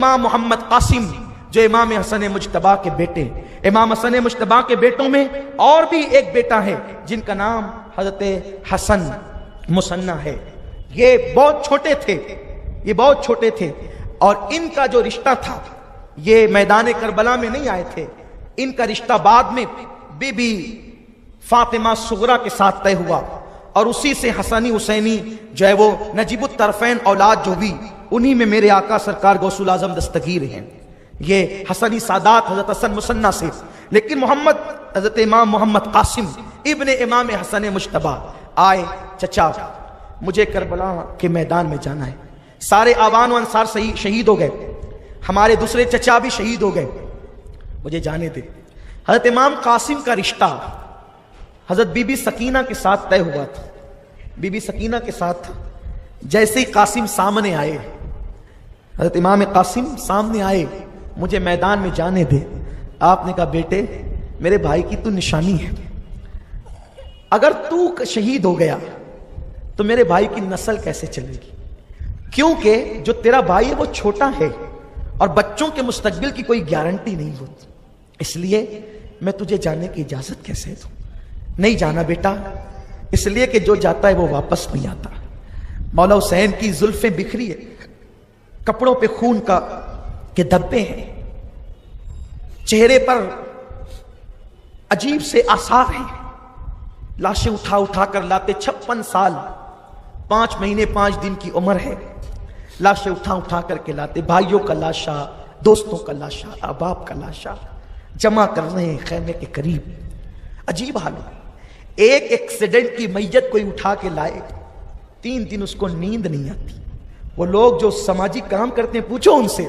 امام محمد قاسم جو امام حسن مجتبی کے بیٹے، امام حسن مجتبی کے بیٹوں میں اور بھی ایک بیٹا ہے جن کا نام حضرت حسن مثنی ہے۔ یہ بہت چھوٹے تھے اور ان کا جو رشتہ تھا یہ میدان کربلا میں نہیں آئے تھے، ان کا رشتہ بعد میں بی بی فاطمہ صغرا کے ساتھ طے ہوا، اور اسی سے حسنی حسینی جو ہے وہ نجیب الطرفین اولاد جو بھی انہی میں میرے آقا سرکار غوث الاعظم دستگیر ہیں۔ یہ حسنی سادات حضرت حسن مثنی سے، لیکن حضرت امام محمد قاسم ابن امام حسن مجتبی آئے، چچا مجھے کربلا کے میدان میں جانا ہے، سارے آبان و انصار شہید ہو گئے، ہمارے دوسرے چچا بھی شہید ہو گئے، مجھے جانے دے۔ حضرت امام قاسم کا رشتہ حضرت بی بی سکینہ کے ساتھ طے ہوا تھا، بی بی سکینہ کے ساتھ۔ جیسے ہی قاسم سامنے آئے، حضرت امام قاسم سامنے آئے، مجھے میدان میں جانے دے، آپ نے کہا بیٹے میرے بھائی کی تو نشانی ہے، اگر تو شہید ہو گیا تو میرے بھائی کی نسل کیسے چلے گی، کیونکہ جو تیرا بھائی ہے وہ چھوٹا ہے اور بچوں کے مستقبل کی کوئی گارنٹی نہیں ہوتی، اس لیے میں تجھے جانے کی اجازت کیسے دوں؟ نہیں جانا بیٹا، اس لیے کہ جو جاتا ہے وہ واپس نہیں آتا۔ مولا حسین کی زلفیں بکھری ہے، کپڑوں پہ خون کے دھبے ہیں، چہرے پر عجیب سے آثار ہیں، لاشیں اٹھا کر لاتے، 56 سال 5 مہینے 5 دن کی عمر ہے، لاشیں اٹھا کر کے لاتے، بھائیوں کا لاشا، دوستوں کا لاشا، احباب کا لاشا جمع کر رہے ہیں خیمے کے قریب۔ عجیب حال ہے، ایک ایکسیڈنٹ کی میت کوئی اٹھا کے لائے 3 دن اس کو نیند نہیں آتی۔ وہ لوگ جو سماجی کام کرتے ہیں پوچھو ان سے،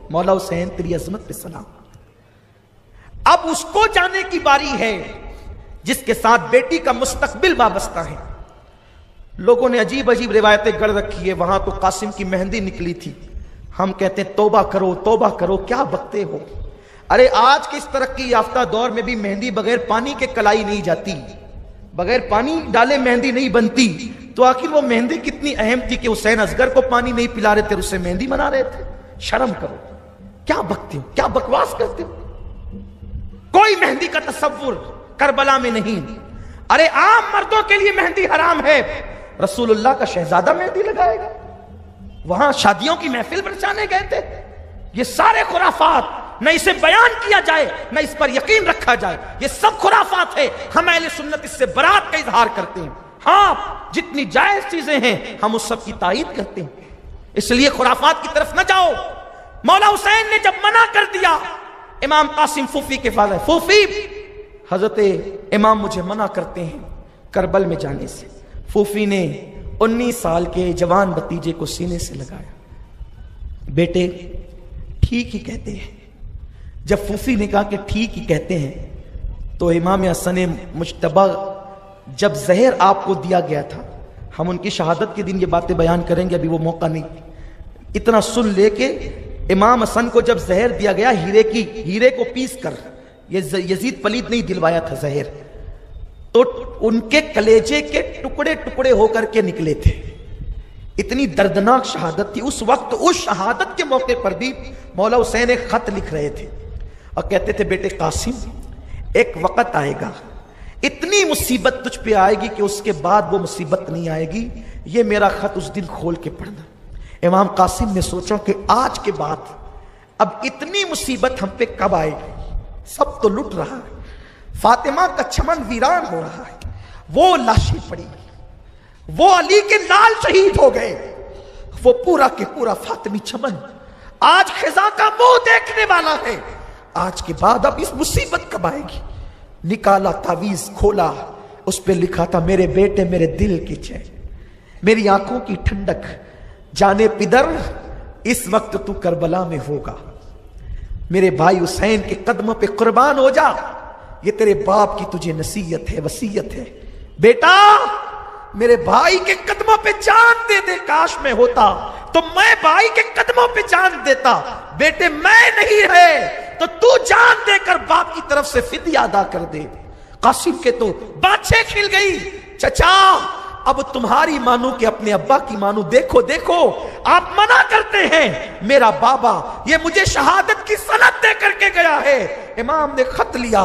مولا حسین تیری عظمت پہ سلام۔ اب اس کو جانے کی باری ہے جس کے ساتھ بیٹی کا مستقبل وابستہ ہے۔ لوگوں نے عجیب روایتیں گڑھ رکھی ہے، وہاں تو قاسم کی مہندی نکلی تھی، ہم کہتے ہیں توبہ کرو، کیا بکتے ہو؟ ارے آج کے اس ترقی یافتہ دور میں بھی مہندی بغیر پانی کے کلائی نہیں جاتی، بغیر پانی ڈالے مہندی نہیں بنتی، تو آخر وہ مہندی کتنی اہم تھی کہ حسین اصغر کو پانی نہیں پلا رہے تھے، اسے مہندی بنا رہے تھے؟ شرم کرو، کیا بکتے ہو، کیا بکواس کرتے ہو؟ کوئی مہندی کا تصور کربلا میں نہیں۔ ارے عام مردوں کے لیے مہندی حرام ہے، رسول اللہ کا شہزادہ مہندی لگائے گا؟ وہاں شادیوں کی محفل برچانے گئے تھے؟ یہ سارے خرافات، نہ اسے بیان کیا جائے نہ اس پر یقین رکھا جائے، یہ سب خرافات ہے۔ ہم اہل سنت اس سے برات کا اظہار کرتے ہیں، ہاں جتنی جائز چیزیں ہیں ہم اس سب کی تائید کرتے ہیں، اس لیے خرافات کی طرف نہ جاؤ۔ مولا حسین نے جب منع کر دیا، امام قاسم پھوپھی کے پاس آئے، پھوپھی حضرت امام مجھے منع کرتے ہیں کربل میں جانے سے۔ پھوپھی نے 19 سال کے جوان بھتیجے کو سینے سے لگایا، بیٹے ٹھیک ہی کہتے ہیں۔ جب پھوپھی نے کہا کہ ٹھیک ہی کہتے ہیں تو امام حسن مجتبی جب زہر آپ کو دیا گیا تھا، ہم ان کی شہادت کے دن یہ باتیں بیان کریں گے، ابھی وہ موقع نہیں، اتنا سن لے کے امام حسن کو جب زہر دیا گیا ہیرے کو پیس کر، یہ یزید پلید نہیں دلوایا تھا زہر، تو ان کے کلیجے کے ٹکڑے ٹکڑے ہو کر کے نکلے تھے، اتنی دردناک شہادت تھی۔ اس وقت اس شہادت کے موقع پر بھی مولا حسین ایک خط لکھ رہے تھے اور کہتے تھے بیٹے قاسم ایک وقت آئے گا، اتنی مصیبت تجھ پہ آئے گی کہ اس کے بعد وہ مصیبت نہیں آئے گی، یہ میرا خط اس دن کھول کے پڑھنا۔ امام قاسم نے سوچا کہ آج کے بعد اب اتنی مصیبت ہم پہ کب آئے گی، سب تو لٹ رہا ہے، فاطمہ کا چمن ویران ہو رہا ہے، وہ لاشیں پڑی، وہ علی کے لال شہید ہو گئے، وہ پورا کے پورا فاطمی چمن آج خزاں کا منہ دیکھنے والا ہے، آج کے بعد اب اس مصیبت کب آئے گی؟ نکالا تعویذ، کھولا، اس پہ لکھا تھا میرے بیٹے میرے دل کی چین، میری آنکھوں کی ٹھنڈک، جانے پدر اس وقت تو کربلا میں ہوگا، میرے بھائی حسین کے قدموں پہ قربان ہو جا، یہ تیرے باپ کی تجھے نصیحت ہے، وصیت ہے، بیٹا میرے بھائی کے قدموں پہ جان دے دے، کاش میں ہوتا تو میں بھائی کے قدموں پہ جان دیتا، بیٹے میں نہیں ہے تو تو جان دے کر باپ کی طرف سے فدیہ ادا کر دے۔ قاسم کے تو باتیں کھل گئی، چچا اب تمہاری مانو کہ اپنے ابا کی مانو. دیکھو دیکھو آپ منع کرتے ہیں, میرا بابا یہ مجھے شہادت کی سند دے کر کے گیا ہے. امام نے خط لیا.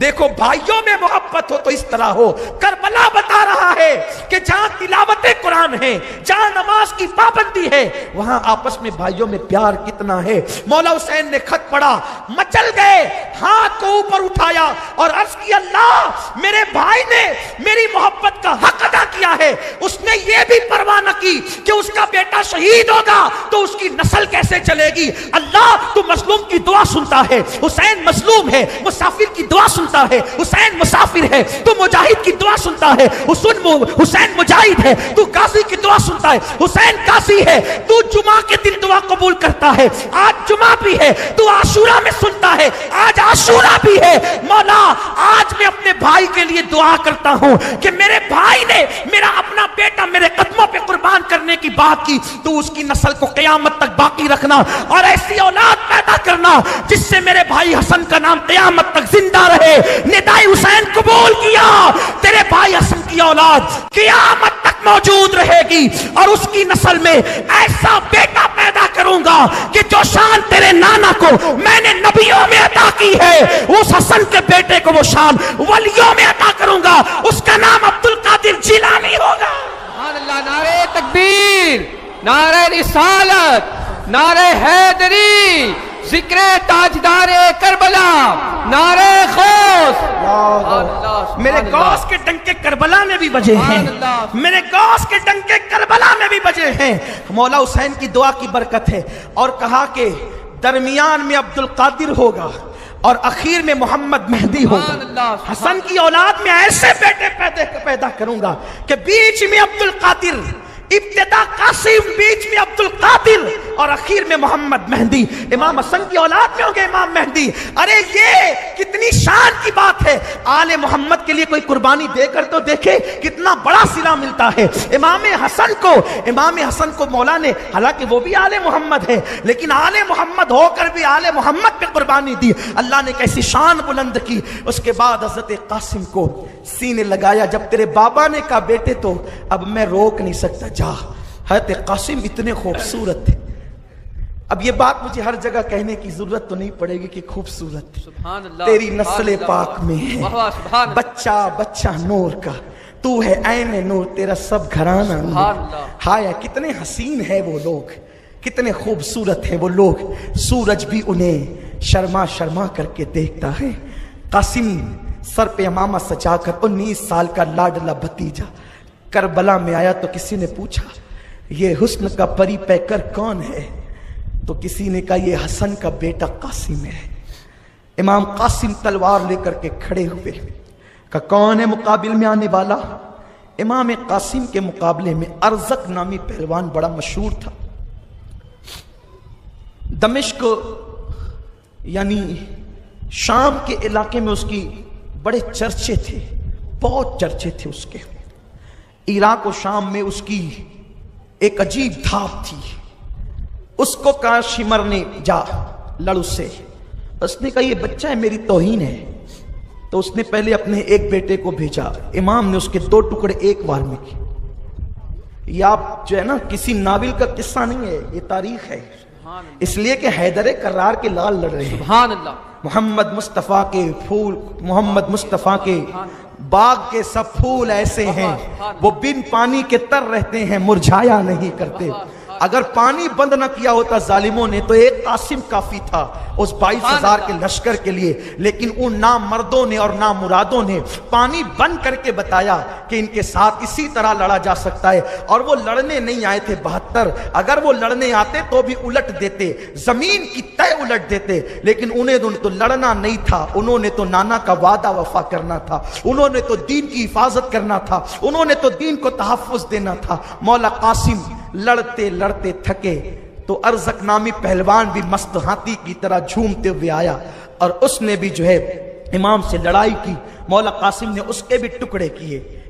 دیکھو بھائیوں میں محبت ہو تو اس طرح ہو. کربلا بتا رہا ہے کہ جہاں تلاوت قرآن ہے, جہاں نماز کی پابندی ہے, وہاں آپس میں بھائیوں میں پیار کتنا ہے. مولا حسین نے خط پڑھا, مچل گئے, ہاتھ کو اوپر اٹھایا اور عرض کی اللہ میرے بھائی نے میری محبت کا حق ادا کیا ہے. اس نے یہ بھی پرواہ نہ کی کہ اس کا بیٹا شہید ہوگا تو اس کی نسل کیسے چلے گی. اللہ تو مظلوم کی دعا سنتا ہے. حسین مظلوم ہے, مسافر کی دعا سنتا ہے. حسین مسافر ہے, تو مجاہد کی دعا سنتا ہے. حسین مجاہد ہے, تو قاضی کی دعا سنتا ہے. حسین قاضی ہے, تو جمعہ کے دن دعا قبول کرتا ہے. آج جمعہ بھی ہے, تو عاشورہ میں سنتا ہے. آج عاشورہ بھی ہے. مولا آج میں اپنے بھائی کے لیے دعا کرتا ہوں کہ میرے بھائی نے میرا اپنا بیٹا میرے قدموں پہ قربان کرنے کی بات کی, تو اس کی نسل کو قیامت تک باقی رکھنا اور ایسی اولاد پیدا کرنا جس سے میرے بھائی حسن کا نام قیامت تک زندہ رہے. ندائے حسین قبول کیا, تیرے بھائی حسن کی اولاد قیامت تک موجود رہے گی اور اس کی نسل میں ایسا بیٹا پیدا کروں گا کہ جو شان تیرے نانا کو میں نے نبیوں میں عطا کی ہے, اس حسن کے بیٹے کو وہ شان ولیوں میں عطا کروں گا. اس کا نام عبد القادر جیلانی ہوگا. سبحان اللہ. نعرہ تکبیر, نعرہ رسالت, نعرہ حیدری, ذکر تاجدار کربلا, نعرہ غوث. میرے غوث کے ڈنکے کربلا میں بھی بجے ہیں, میرے غوث کے ڈنکے کربلا میں بھی بجے ہیں. مولا حسین کی دعا کی برکت ہے. اور کہا کہ درمیان میں عبد القادر ہوگا اور اخیر میں محمد مہدی ہوگا. حسن کی اولاد میں ایسے بیٹے پیدا کروں گا کہ بیچ میں عبد القادر, ابتدا قاسم, بیچ میں عبد القادر اور اخیر میں محمد مہدی. امام حسن کی اولاد میں ہوں گے امام مہدی. ارے یہ کتنی شان کی بات ہے. آل محمد کے لیے کوئی قربانی دے کر تو دیکھے کتنا بڑا صلہ ملتا ہے. امام حسن کو مولا نے, حالانکہ وہ بھی آل محمد ہے, لیکن آل محمد ہو کر بھی آل محمد پہ قربانی دی. اللہ نے کیسی شان بلند کی. اس کے بعد حضرت قاسم کو سینے لگایا. جب تیرے بابا نے کہا بیٹے تو اب میں روک نہیں سکتا, جا. حضرت قاسم اتنے خوبصورت تھے. اب یہ بات مجھے ہر جگہ کہنے کی ضرورت تو نہیں پڑے گی کہ خوبصورت تیری نسل پاک میں ہے, بچہ نور کا, تو ہے عین نور, تیرا سب گھرانہ نور. ہائے کتنے حسین ہے وہ لوگ, کتنے خوبصورت ہیں وہ لوگ. سورج بھی انہیں شرما شرما کر کے دیکھتا ہے. قاسم سر پہ امامہ سجا کر 19 سال کا لاڈلا بھتیجا کربلا میں آیا تو کسی نے پوچھا یہ حسن کا پری پیکر کون ہے, تو کسی نے کہا یہ حسن کا بیٹا قاسم ہے. امام قاسم تلوار لے کر کے کھڑے ہوئے, کہ کون ہے مقابل میں آنے والا. امام قاسم کے مقابلے میں ارزق نامی پہلوان بڑا مشہور تھا. دمشق یعنی شام کے علاقے میں اس کی بڑے چرچے تھے, بہت چرچے تھے اس کے. عراق و شام میں اس کی ایک عجیب دھاپ تھی. اس کو کہا شمر نے جا لڑ اس سے. اس نے کہا یہ بچہ ہے, میری توہین ہے. تو اس نے پہلے اپنے ایک بیٹے کو بھیجا. امام نے اس کے 2 ٹکڑے ایک بار میں کیے. یہ آپ جو ہے نا کسی ناول کا قصہ نہیں ہے, یہ تاریخ ہے. اس لیے کہ حیدر کرار کے لال لڑ رہے ہیں. سبحان اللہ. محمد مصطفیٰ کے پھول, محمد مصطفیٰ کے باغ کے سب پھول ایسے ہیں وہ بن پانی کے تر رہتے ہیں, مرجھایا نہیں کرتے. اگر پانی بند نہ کیا ہوتا ظالموں نے تو ایک قاسم کافی تھا اس 22,000 کے لشکر کے لیے. لیکن ان نامردوں نے اور نامرادوں نے پانی بند کر کے بتایا کہ ان کے ساتھ اسی طرح لڑا جا سکتا ہے. اور وہ لڑنے نہیں آئے تھے 72. اگر وہ لڑنے آتے تو بھی الٹ دیتے, زمین کی تہ الٹ دیتے. لیکن انہیں تو لڑنا نہیں تھا, انہوں نے تو نانا کا وعدہ وفا کرنا تھا, انہوں نے تو دین کی حفاظت کرنا تھا, انہوں نے تو دین کو تحفظ دینا تھا. مولا قاسم لڑتے لڑتے تھکے تو ارزق نامی پہلوان بھی مست ہاتھی کی طرح جھومتے ہوئے آیا اور اس نے بھی جو ہے امام سے لڑائی کی. مولا قاسم نے اس کے بھی ٹکڑے کیے.